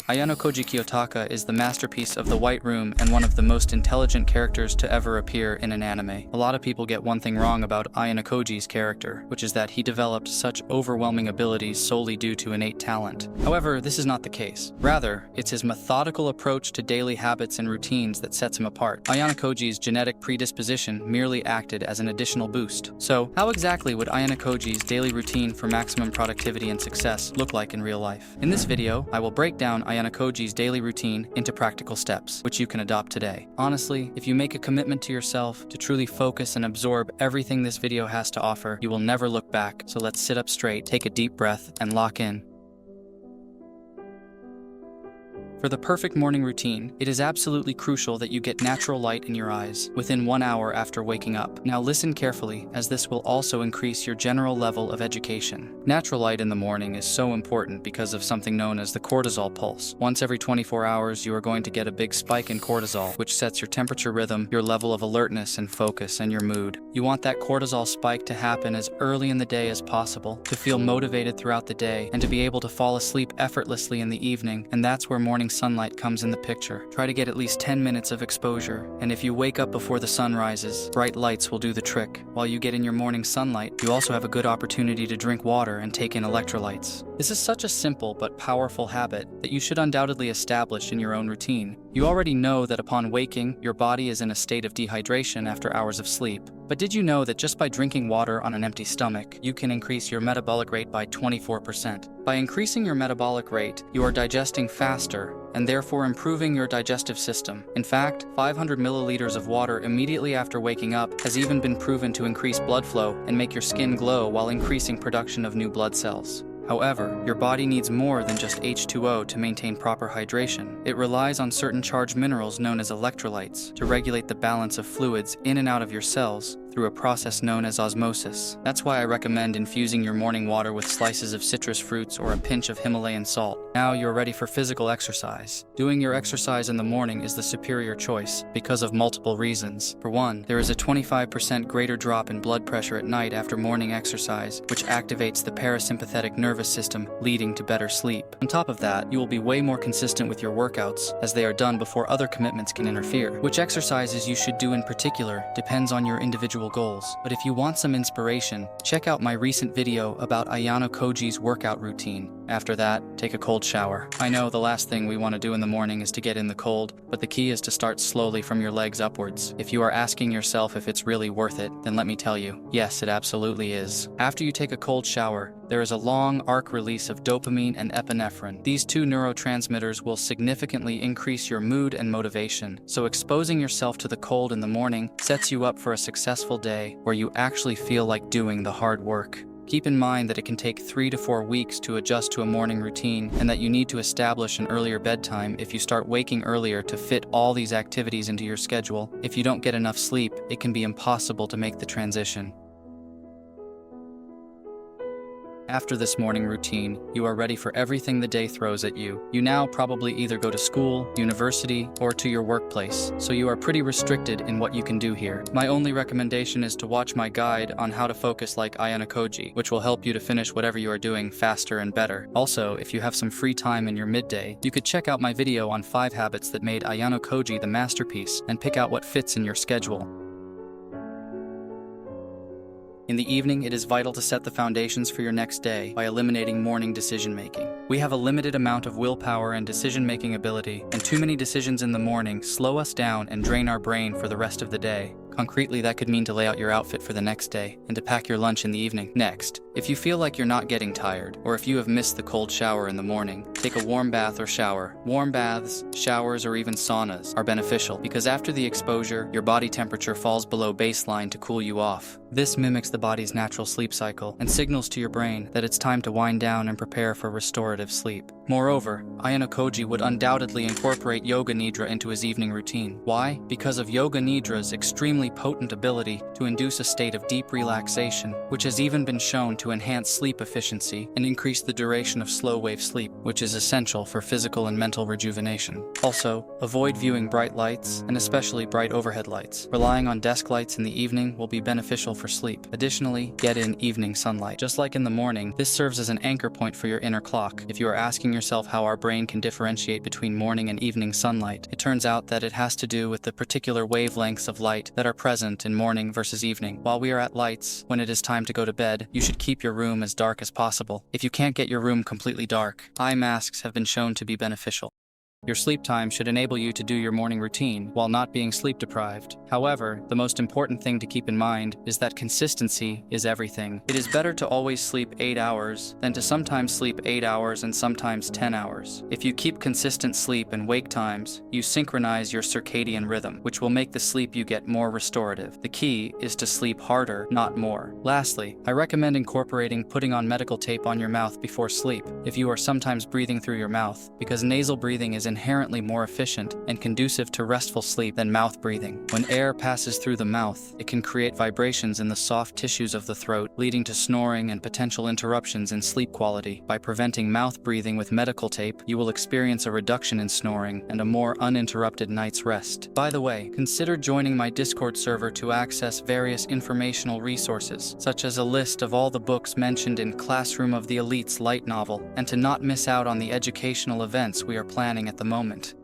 Ayanokoji Kiyotaka is the masterpiece of the White Room and one of the most intelligent characters to ever appear in an anime. A lot of people get one thing wrong about Ayanokoji's character, which is that he developed such overwhelming abilities solely due to innate talent. However, this is not the case. Rather, it's his methodical approach to daily habits and routines that sets him apart. Ayanokoji's genetic predisposition merely acted as an additional boost. So, how exactly would Ayanokoji's daily routine for maximum productivity and success look like in real life? In this video, I will break down Ayanokoji's daily routine into practical steps, which you can adopt today. Honestly, if you make a commitment to yourself to truly focus and absorb everything this video has to offer, you will never look back. So let's sit up straight, take a deep breath, and lock in. For the perfect morning routine, it is absolutely crucial that you get natural light in your eyes within 1 hour after waking up. Now listen carefully, as this will also increase your general level of education. Natural light in the morning is so important because of something known as the cortisol pulse. Once every 24 hours, you are going to get a big spike in cortisol, which sets your temperature rhythm, your level of alertness and focus, and your mood. You want that cortisol spike to happen as early in the day as possible, to feel motivated throughout the day, and to be able to fall asleep effortlessly in the evening, and that's where morning sunlight comes in the picture. Try to get at least 10 minutes of exposure, and if you wake up before the sun rises, bright lights will do the trick. While you get in your morning sunlight, you also have a good opportunity to drink water and take in electrolytes. This is such a simple but powerful habit that you should undoubtedly establish in your own routine. You already know that upon waking, your body is in a state of dehydration after hours of sleep. But did you know that just by drinking water on an empty stomach, you can increase your metabolic rate by 24%? By increasing your metabolic rate, you are digesting faster and therefore improving your digestive system. In fact, 500 milliliters of water immediately after waking up has even been proven to increase blood flow and make your skin glow while increasing production of new blood cells. However, your body needs more than just H2O to maintain proper hydration. It relies on certain charged minerals known as electrolytes to regulate the balance of fluids in and out of your cells through a process known as osmosis. That's why I recommend infusing your morning water with slices of citrus fruits or a pinch of Himalayan salt. Now you're ready for physical exercise. Doing your exercise in the morning is the superior choice because of multiple reasons. For one, there is a 25% greater drop in blood pressure at night after morning exercise, which activates the parasympathetic nervous system, leading to better sleep. On top of that, you will be way more consistent with your workouts, as they are done before other commitments can interfere. Which exercises you should do in particular depends on your individual goals. But if you want some inspiration, check out my recent video about Ayanokoji's workout routine. After that, take a cold shower. I know the last thing we want to do in the morning is to get in the cold, but the key is to start slowly from your legs upwards. If you are asking yourself if it's really worth it, then let me tell you, yes, it absolutely is. After you take a cold shower, there is a long arc release of dopamine and epinephrine. These two neurotransmitters will significantly increase your mood and motivation, so exposing yourself to the cold in the morning sets you up for a successful day where you actually feel like doing the hard work. Keep in mind that it can take 3 to 4 weeks to adjust to a morning routine, and that you need to establish an earlier bedtime if you start waking earlier to fit all these activities into your schedule. If you don't get enough sleep, it can be impossible to make the transition. After this morning routine, you are ready for everything the day throws at you. You now probably either go to school, university, or to your workplace, so you are pretty restricted in what you can do here. My only recommendation is to watch my guide on how to focus like Ayanokoji, which will help you to finish whatever you are doing faster and better. Also, if you have some free time in your midday, you could check out my video on 5 habits that made Ayanokoji the masterpiece and pick out what fits in your schedule. In the evening, it is vital to set the foundations for your next day by eliminating morning decision-making. We have a limited amount of willpower and decision-making ability, and too many decisions in the morning slow us down and drain our brain for the rest of the day. Concretely, that could mean to lay out your outfit for the next day and to pack your lunch in the evening. Next, if you feel like you're not getting tired, or if you have missed the cold shower in the morning, take a warm bath or shower. Warm baths, showers, or even saunas are beneficial because after the exposure, your body temperature falls below baseline to cool you off. This mimics the body's natural sleep cycle and signals to your brain that it's time to wind down and prepare for restorative sleep. Moreover, Ayanokoji would undoubtedly incorporate Yoga Nidra into his evening routine. Why? Because of Yoga Nidra's extremely potent ability to induce a state of deep relaxation, which has even been shown to enhance sleep efficiency and increase the duration of slow-wave sleep, which is essential for physical and mental rejuvenation. Also, avoid viewing bright lights, and especially bright overhead lights. Relying on desk lights in the evening will be beneficial for sleep. Additionally, get in evening sunlight. Just like in the morning, this serves as an anchor point for your inner clock. If you are asking yourself how our brain can differentiate between morning and evening sunlight, it turns out that it has to do with the particular wavelengths of light that are present in morning versus evening. While we are at lights, when it is time to go to bed, you should keep your room as dark as possible. If you can't get your room completely dark, eye masks have been shown to be beneficial. Your sleep time should enable you to do your morning routine while not being sleep deprived. However, the most important thing to keep in mind is that consistency is everything. It is better to always sleep 8 hours than to sometimes sleep 8 hours and sometimes 10 hours. If you keep consistent sleep and wake times, you synchronize your circadian rhythm, which will make the sleep you get more restorative. The key is to sleep harder, not more. Lastly, I recommend incorporating putting on medical tape on your mouth before sleep if you are sometimes breathing through your mouth, because nasal breathing is inherently more efficient and conducive to restful sleep than mouth breathing. When air passes through the mouth, it can create vibrations in the soft tissues of the throat, leading to snoring and potential interruptions in sleep quality. By preventing mouth breathing with medical tape, you will experience a reduction in snoring and a more uninterrupted night's rest. By the way, consider joining my Discord server to access various informational resources, such as a list of all the books mentioned in Classroom of the Elite's light novel, and to not miss out on the educational events we are planning at the moment.